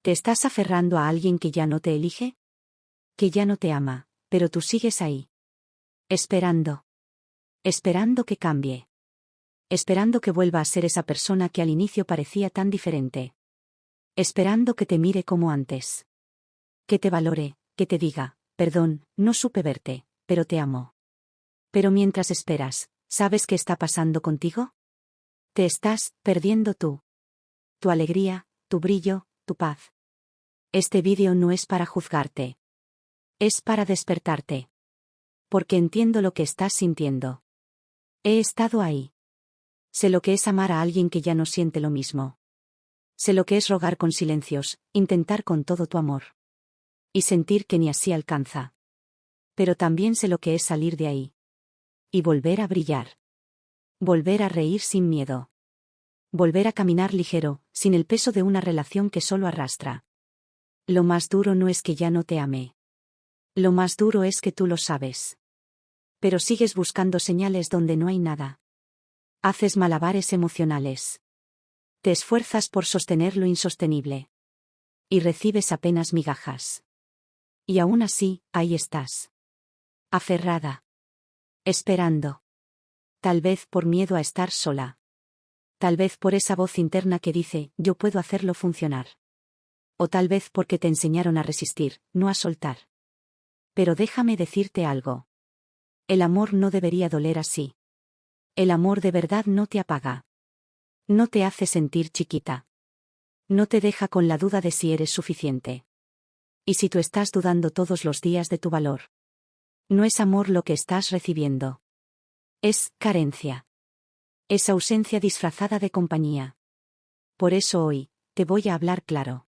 ¿Te estás aferrando a alguien que ya no te elige? Que ya no te ama, pero tú sigues ahí. Esperando. Esperando que cambie. Esperando que vuelva a ser esa persona que al inicio parecía tan diferente. Esperando que te mire como antes. Que te valore, que te diga, perdón, no supe verte, pero te amo. Pero mientras esperas, ¿sabes qué está pasando contigo? Te estás perdiendo tú. Tu alegría, tu brillo, tu paz. Este vídeo no es para juzgarte. Es para despertarte. Porque entiendo lo que estás sintiendo. He estado ahí. Sé lo que es amar a alguien que ya no siente lo mismo. Sé lo que es rogar con silencios, intentar con todo tu amor. Y sentir que ni así alcanza. Pero también sé lo que es salir de ahí. Y volver a brillar. Volver a reír sin miedo. Volver a caminar ligero, sin el peso de una relación que solo arrastra. Lo más duro no es que ya no te ame. Lo más duro es que tú lo sabes. Pero sigues buscando señales donde no hay nada. Haces malabares emocionales. Te esfuerzas por sostener lo insostenible. Y recibes apenas migajas. Y aún así, ahí estás. Aferrada. Esperando. Tal vez por miedo a estar sola. Tal vez por esa voz interna que dice, yo puedo hacerlo funcionar. O tal vez porque te enseñaron a resistir, no a soltar. Pero déjame decirte algo. El amor no debería doler así. El amor de verdad no te apaga. No te hace sentir chiquita. No te deja con la duda de si eres suficiente. Y si tú estás dudando todos los días de tu valor. No es amor lo que estás recibiendo. Es carencia. Es ausencia disfrazada de compañía. Por eso hoy, te voy a hablar claro.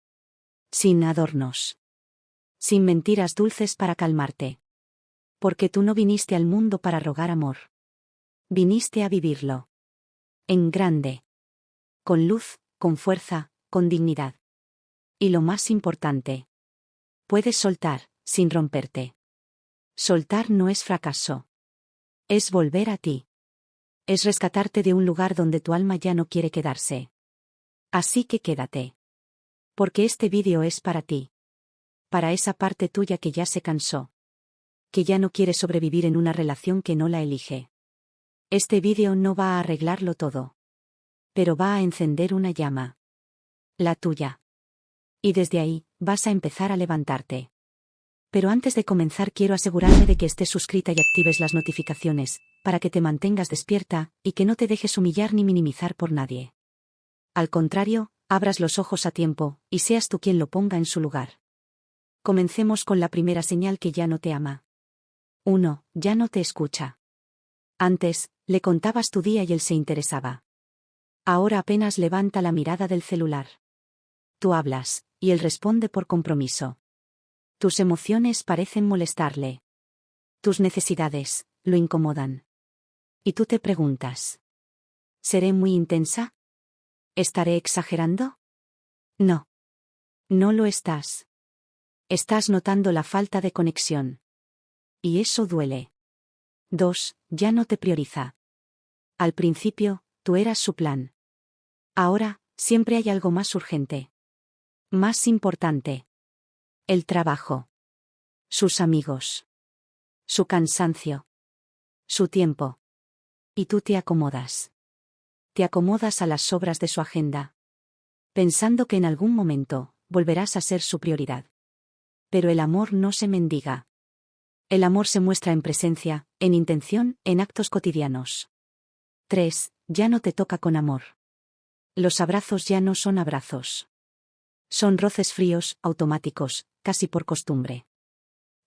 Sin adornos. Sin mentiras dulces para calmarte. Porque tú no viniste al mundo para rogar amor. Viniste a vivirlo. En grande. Con luz, con fuerza, con dignidad. Y lo más importante. Puedes soltar, sin romperte. Soltar no es fracaso. Es volver a ti. Es rescatarte de un lugar donde tu alma ya no quiere quedarse. Así que quédate. Porque este vídeo es para ti. Para esa parte tuya que ya se cansó. Que ya no quiere sobrevivir en una relación que no la elige. Este vídeo no va a arreglarlo todo. Pero va a encender una llama. La tuya. Y desde ahí, vas a empezar a levantarte. Pero antes de comenzar quiero asegurarme de que estés suscrita y actives las notificaciones, para que te mantengas despierta, y que no te dejes humillar ni minimizar por nadie. Al contrario, abras los ojos a tiempo, y seas tú quien lo ponga en su lugar. Comencemos con la primera señal que ya no te ama. 1. Ya no te escucha. Antes, le contabas tu día y él se interesaba. Ahora apenas levanta la mirada del celular. Tú hablas, y él responde por compromiso. Tus emociones parecen molestarle. Tus necesidades, lo incomodan. Y tú te preguntas. ¿Seré muy intensa? ¿Estaré exagerando? No. No lo estás. Estás notando la falta de conexión. Y eso duele. 2. Ya no te prioriza. Al principio, tú eras su plan. Ahora, siempre hay algo más urgente. Más importante. El trabajo. Sus amigos. Su cansancio. Su tiempo. Y tú te acomodas. Te acomodas a las sobras de su agenda. Pensando que en algún momento, volverás a ser su prioridad. Pero el amor no se mendiga. El amor se muestra en presencia, en intención, en actos cotidianos. 3. Ya no te toca con amor. Los abrazos ya no son abrazos. Son roces fríos, automáticos, casi por costumbre.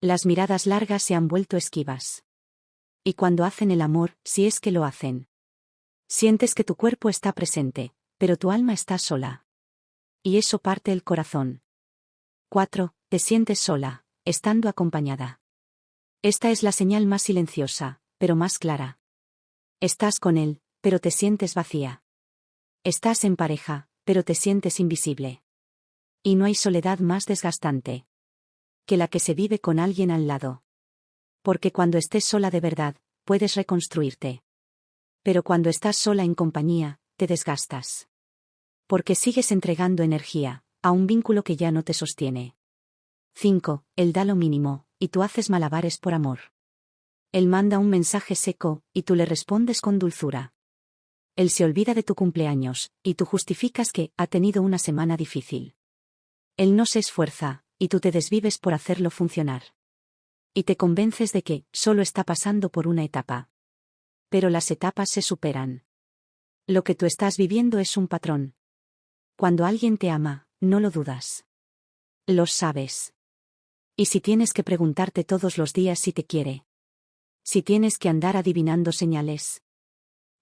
Las miradas largas se han vuelto esquivas. Y cuando hacen el amor, si es que lo hacen. Sientes que tu cuerpo está presente, pero tu alma está sola. Y eso parte el corazón. 4. Te sientes sola, estando acompañada. Esta es la señal más silenciosa, pero más clara. Estás con él, pero te sientes vacía. Estás en pareja, pero te sientes invisible. Y no hay soledad más desgastante que la que se vive con alguien al lado. Porque cuando estés sola de verdad, puedes reconstruirte. Pero cuando estás sola en compañía, te desgastas. Porque sigues entregando energía, a un vínculo que ya no te sostiene. 5. Él da lo mínimo, y tú haces malabares por amor. Él manda un mensaje seco, y tú le respondes con dulzura. Él se olvida de tu cumpleaños, y tú justificas que ha tenido una semana difícil. Él no se esfuerza, y tú te desvives por hacerlo funcionar. Y te convences de que solo está pasando por una etapa. Pero las etapas se superan. Lo que tú estás viviendo es un patrón. Cuando alguien te ama, no lo dudas. Lo sabes. Y si tienes que preguntarte todos los días si te quiere. Si tienes que andar adivinando señales.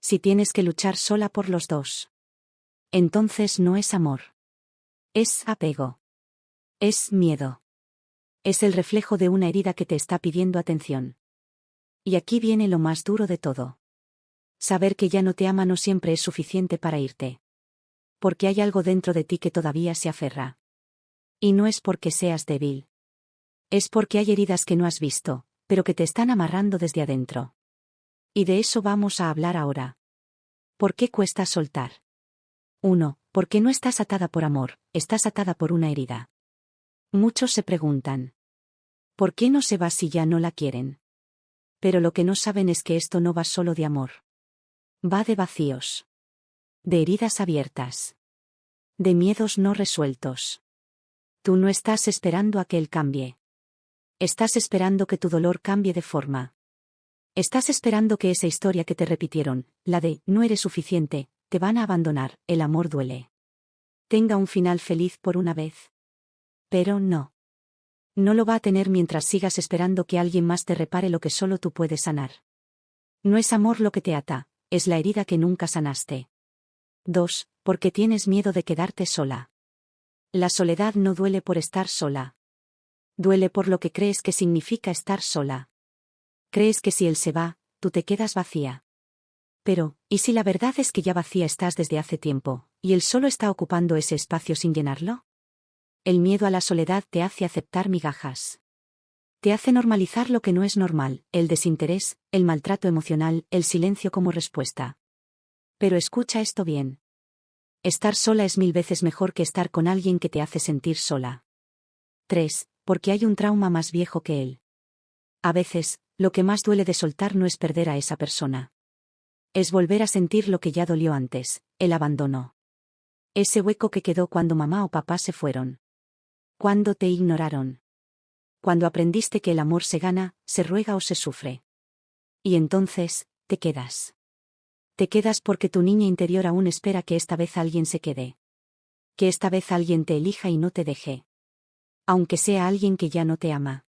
Si tienes que luchar sola por los dos. Entonces no es amor. Es apego. Es miedo. Es el reflejo de una herida que te está pidiendo atención. Y aquí viene lo más duro de todo. Saber que ya no te ama no siempre es suficiente para irte. Porque hay algo dentro de ti que todavía se aferra. Y no es porque seas débil. Es porque hay heridas que no has visto, pero que te están amarrando desde adentro. Y de eso vamos a hablar ahora. ¿Por qué cuesta soltar? 1. Porque no estás atada por amor, estás atada por una herida. Muchos se preguntan. ¿Por qué no se va si ya no la quieren? Pero lo que no saben es que esto no va solo de amor. Va de vacíos. De heridas abiertas. De miedos no resueltos. Tú no estás esperando a que él cambie. Estás esperando que tu dolor cambie de forma. Estás esperando que esa historia que te repitieron, la de no eres suficiente, te van a abandonar, el amor duele. Tenga un final feliz por una vez. Pero no. No lo va a tener mientras sigas esperando que alguien más te repare lo que solo tú puedes sanar. No es amor lo que te ata, es la herida que nunca sanaste. 2. Porque tienes miedo de quedarte sola. La soledad no duele por estar sola. Duele por lo que crees que significa estar sola. Crees que si él se va, tú te quedas vacía. Pero, ¿y si la verdad es que ya vacía estás desde hace tiempo, y él solo está ocupando ese espacio sin llenarlo? El miedo a la soledad te hace aceptar migajas. Te hace normalizar lo que no es normal, el desinterés, el maltrato emocional, el silencio como respuesta. Pero escucha esto bien. Estar sola es 1000 veces mejor que estar con alguien que te hace sentir sola. 3. Porque hay un trauma más viejo que él. A veces, lo que más duele de soltar no es perder a esa persona. Es volver a sentir lo que ya dolió antes, el abandono. Ese hueco que quedó cuando mamá o papá se fueron. Cuando te ignoraron. Cuando aprendiste que el amor se gana, se ruega o se sufre. Y entonces, te quedas. Te quedas porque tu niña interior aún espera que esta vez alguien se quede. Que esta vez alguien te elija y no te deje. Aunque sea alguien que ya no te ama.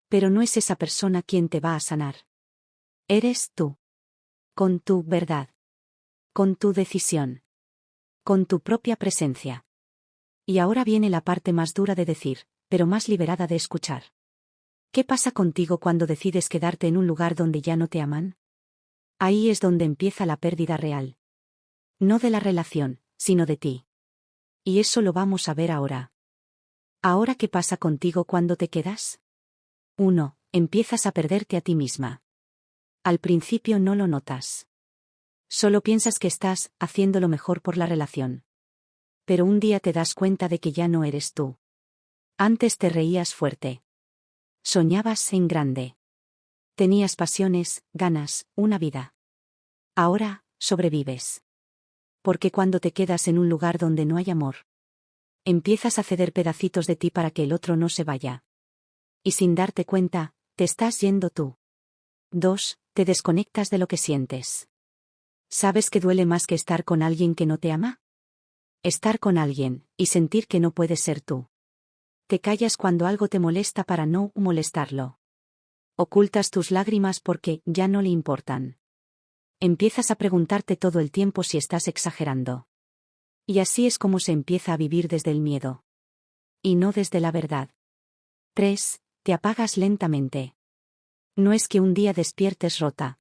Pero no es esa persona quien te va a sanar. Eres tú. Con tu verdad. Con tu decisión. Con tu propia presencia. Y ahora viene la parte más dura de decir, pero más liberada de escuchar. ¿Qué pasa contigo cuando decides quedarte en un lugar donde ya no te aman? Ahí es donde empieza la pérdida real. No de la relación, sino de ti. Y eso lo vamos a ver ahora. ¿Ahora qué pasa contigo cuando te quedas? 1. Empiezas a perderte a ti misma. Al principio no lo notas. Solo piensas que estás haciendo lo mejor por la relación. Pero un día te das cuenta de que ya no eres tú. Antes te reías fuerte. Soñabas en grande. Tenías pasiones, ganas, una vida. Ahora, sobrevives. Porque cuando te quedas en un lugar donde no hay amor, empiezas a ceder pedacitos de ti para que el otro no se vaya. Y sin darte cuenta, te estás yendo tú. 2. Te desconectas de lo que sientes. ¿Sabes que duele más que estar con alguien que no te ama? Estar con alguien, y sentir que no puedes ser tú. Te callas cuando algo te molesta para no molestarlo. Ocultas tus lágrimas porque ya no le importan. Empiezas a preguntarte todo el tiempo si estás exagerando. Y así es como se empieza a vivir desde el miedo. Y no desde la verdad. 3. Te apagas lentamente. No es que un día despiertes rota.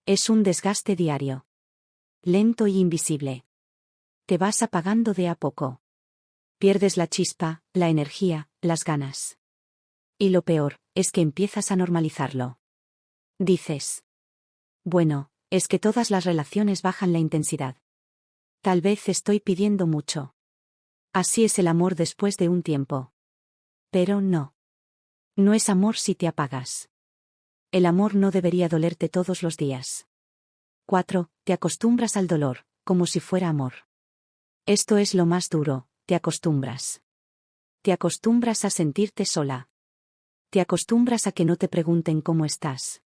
Es un desgaste diario. Lento y invisible. Te vas apagando de a poco. Pierdes la chispa, la energía, las ganas. Y lo peor, es que empiezas a normalizarlo. Dices. Bueno, es que todas las relaciones bajan la intensidad. Tal vez estoy pidiendo mucho. Así es el amor después de un tiempo. Pero no. No es amor si te apagas. El amor no debería dolerte todos los días. 4. Te acostumbras al dolor, como si fuera amor. Esto es lo más duro, te acostumbras. Te acostumbras a sentirte sola. Te acostumbras a que no te pregunten cómo estás.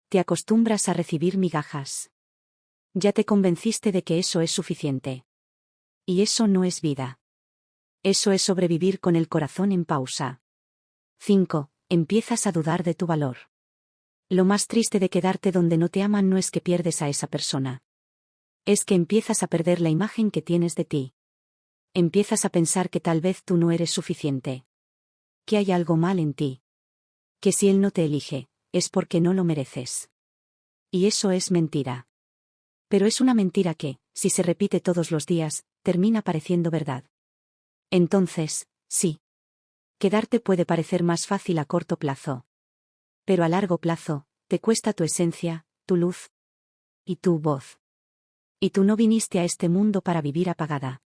Te acostumbras a recibir migajas. Ya te convenciste de que eso es suficiente. Y eso no es vida. Eso es sobrevivir con el corazón en pausa. 5. Empiezas a dudar de tu valor. Lo más triste de quedarte donde no te aman no es que pierdes a esa persona. Es que empiezas a perder la imagen que tienes de ti. Empiezas a pensar que tal vez tú no eres suficiente. Que hay algo mal en ti. Que si él no te elige, es porque no lo mereces. Y eso es mentira. Pero es una mentira que, si se repite todos los días, termina pareciendo verdad. Entonces, sí. Quedarte puede parecer más fácil a corto plazo. Pero a largo plazo, te cuesta tu esencia, tu luz y tu voz. Y tú no viniste a este mundo para vivir apagada.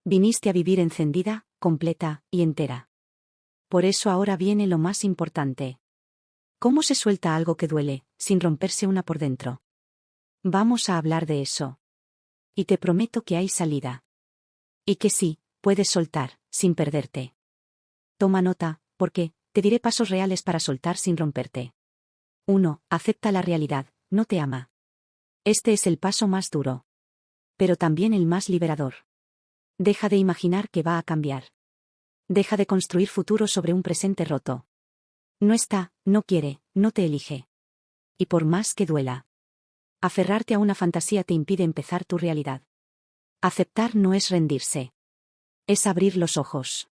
Viniste a vivir encendida, completa y entera. Por eso ahora viene lo más importante. ¿Cómo se suelta algo que duele, sin romperse una por dentro? Vamos a hablar de eso. Y te prometo que hay salida. Y que sí, puedes soltar, sin perderte. Toma nota, porque te diré pasos reales para soltar sin romperte. 1. Acepta la realidad, no te ama. Este es el paso más duro. Pero también el más liberador. Deja de imaginar que va a cambiar. Deja de construir futuro sobre un presente roto. No está, no quiere, no te elige. Y por más que duela. Aferrarte a una fantasía te impide empezar tu realidad. Aceptar no es rendirse. Es abrir los ojos.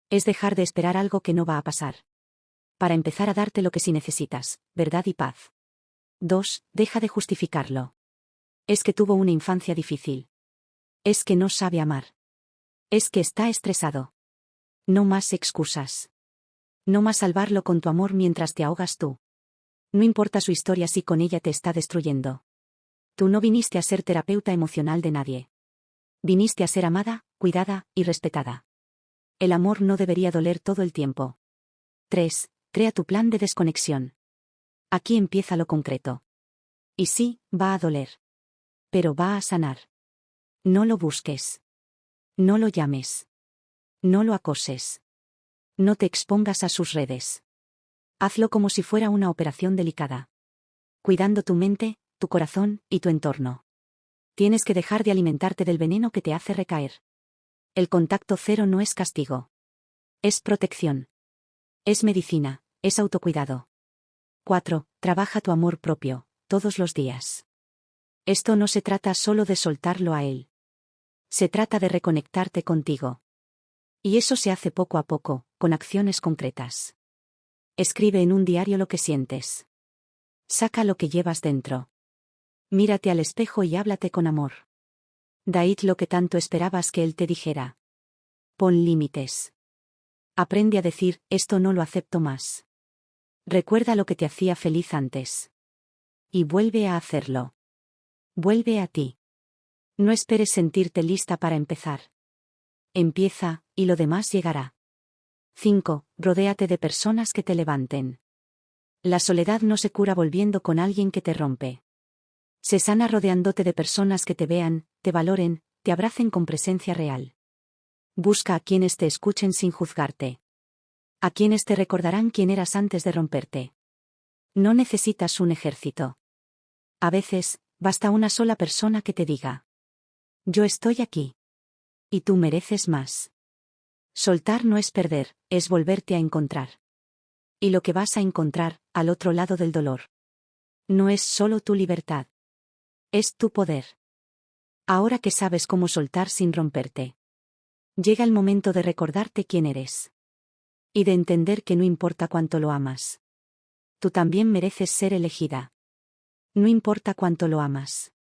Es dejar de esperar algo que no va a pasar. Para empezar a darte lo que sí necesitas, verdad y paz. 2. Deja de justificarlo. Es que tuvo una infancia difícil. Es que no sabe amar. Es que está estresado. No más excusas. No más salvarlo con tu amor mientras te ahogas tú. No importa su historia si con ella te está destruyendo. Tú no viniste a ser terapeuta emocional de nadie. Viniste a ser amada, cuidada y respetada. El amor no debería doler todo el tiempo. 3. Crea tu plan de desconexión. Aquí empieza lo concreto. Y sí, va a doler. Pero va a sanar. No lo busques. No lo llames. No lo acoses. No te expongas a sus redes. Hazlo como si fuera una operación delicada. Cuidando tu mente, tu corazón y tu entorno. Tienes que dejar de alimentarte del veneno que te hace recaer. El contacto cero no es castigo. Es protección. Es medicina, es autocuidado. 4. Trabaja tu amor propio, todos los días. Esto no se trata solo de soltarlo a él. Se trata de reconectarte contigo. Y eso se hace poco a poco, con acciones concretas. Escribe en un diario lo que sientes. Saca lo que llevas dentro. Mírate al espejo y háblate con amor. Daid lo que tanto esperabas que él te dijera. Pon límites. Aprende a decir, esto no lo acepto más. Recuerda lo que te hacía feliz antes. Y vuelve a hacerlo. Vuelve a ti. No esperes sentirte lista para empezar. Empieza, y lo demás llegará. 5. Rodéate de personas que te levanten. La soledad no se cura volviendo con alguien que te rompe. Se sana rodeándote de personas que te vean, te valoren, te abracen con presencia real. Busca a quienes te escuchen sin juzgarte. A quienes te recordarán quién eras antes de romperte. No necesitas un ejército. A veces, basta una sola persona que te diga: yo estoy aquí. Y tú mereces más. Soltar no es perder, es volverte a encontrar. Y lo que vas a encontrar, al otro lado del dolor, no es solo tu libertad. Es tu poder. Ahora que sabes cómo soltar sin romperte, llega el momento de recordarte quién eres. Y de entender que no importa cuánto lo amas. Tú también mereces ser elegida. No importa cuánto lo amas.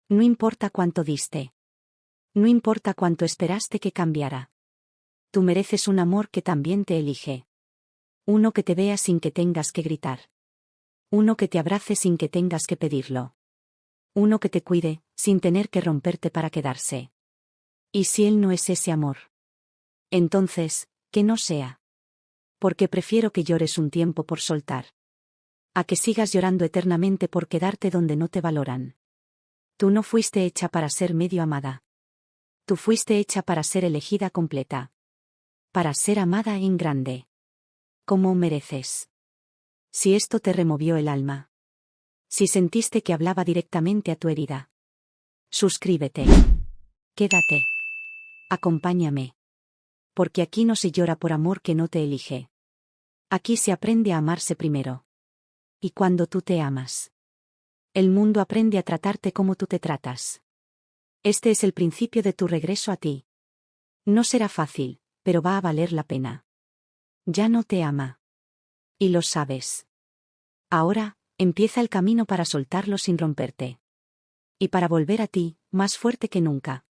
No importa cuánto diste. No importa cuánto esperaste que cambiara. Tú mereces un amor que también te elige. Uno que te vea sin que tengas que gritar. Uno que te abrace sin que tengas que pedirlo. Uno que te cuide, sin tener que romperte para quedarse. ¿Y si él no es ese amor? Entonces, que no sea. Porque prefiero que llores un tiempo por soltar. A que sigas llorando eternamente por quedarte donde no te valoran. Tú no fuiste hecha para ser medio amada. Tú fuiste hecha para ser elegida completa. Para ser amada en grande. Como mereces. Si esto te removió el alma. Si sentiste que hablaba directamente a tu herida. Suscríbete. Quédate. Acompáñame. Porque aquí no se llora por amor que no te elige. Aquí se aprende a amarse primero. Y cuando tú te amas, el mundo aprende a tratarte como tú te tratas. Este es el principio de tu regreso a ti. No será fácil, pero va a valer la pena. Ya no te ama. Y lo sabes. Ahora, empieza el camino para soltarlo sin romperte. Y para volver a ti, más fuerte que nunca.